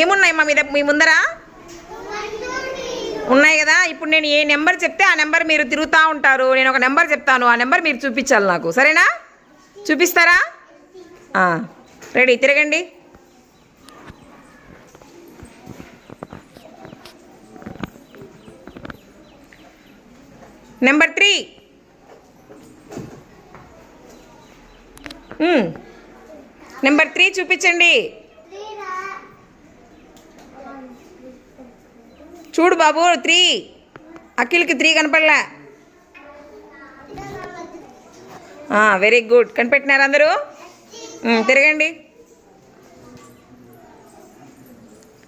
ఏమున్నాయి మీ ముందర ఉన్నాయి కదా. ఇప్పుడు నేను ఏ నెంబర్ చెప్తే ఆ నెంబర్ మీరు తిరుగుతూ ఉంటారు. నేను ఒక నెంబర్ చెప్తాను, ఆ నెంబర్ మీరు చూపించాలి నాకు, సరేనా? చూపిస్తారా? రెడీ, తిరగండి. నెంబర్ 3. నెంబర్ 3 చూపించండి. చూడు బాబు, 3. అఖిల్కి 3 కనపడలే. వెరీ గుడ్, కనిపెట్టినారు అందరూ. తిరగండి.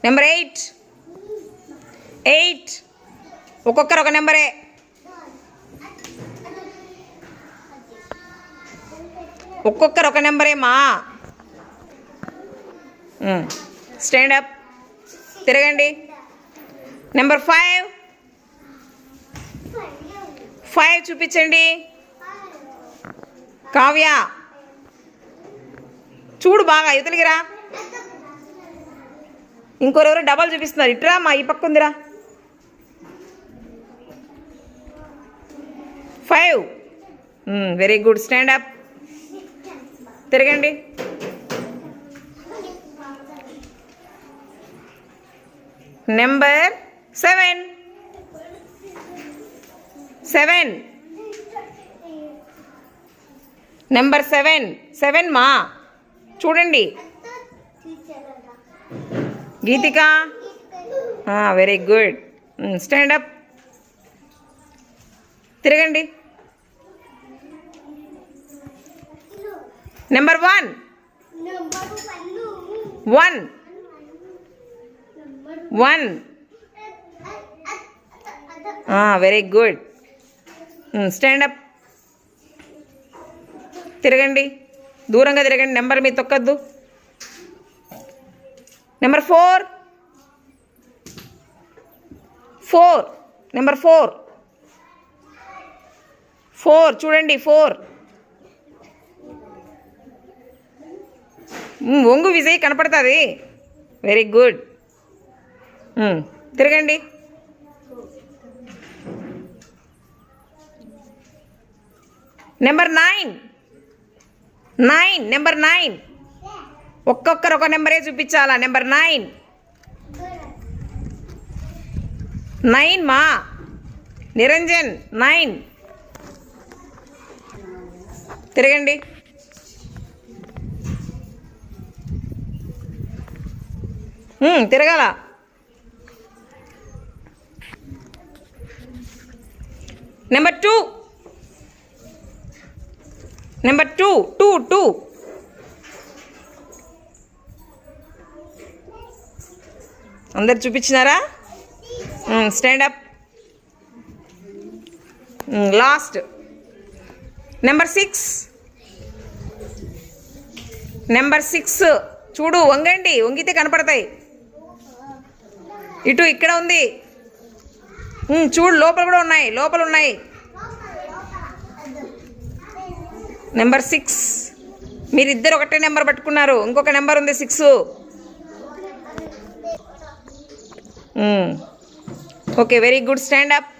నెంబర్ 8. ఒక్కొక్కరు ఒక నెంబరే. ఒక్కొక్కరు ఒక నెంబరే మా. స్టాండ్ అప్, తిరగండి. నెంబర్ 5 చూపించండి. కావ్య చూడు బాగా, యువతలిగిరా. ఇంకోరెవరు డబల్ చూపిస్తున్నారు, ఇట్రా మా, ఈ పక్క ఉందిరా. 5. వెరీ గుడ్, స్టాండ్ అప్, తిరగండి. నెంబర్ 7. నెంబర్ 7 మా, చూడండి. గీతిక, వెరీ గుడ్, స్టాండ్ అప్, తిరగండి. Number 1. Very good, stand up, తిరగండి. దూరంగా తిరగండి, నెంబర్ మీద తొక్కద్దు. నెంబర్ 4. నెంబర్ 4 చూడండి. 4. ఒంగు విజయ్ కనపడుతుంది. వెరీ గుడ్, తిరగండి. నెంబర్ 9. నెంబర్ 9. ఒక్కొక్కరు ఒక నెంబరే చూపించాలా. నెంబర్ 9 మా. నిరంజన్ 9. తిరగండి. తిరగాల. నెంబర్ 2. అందరు చూపించినారా? Stand up, last. నెంబర్ 6. చూడు, వంగండి, వంగితే కనపడతాయి. ఇటు ఇక్కడ ఉంది, చూడు, లోపల కూడా ఉన్నాయి, లోపల ఉన్నాయి. నెంబర్ 6. మీరిద్దరు ఒకటే నెంబర్ పట్టుకున్నారు, ఇంకొక నెంబర్ ఉంది 6. Okay, very good, stand up.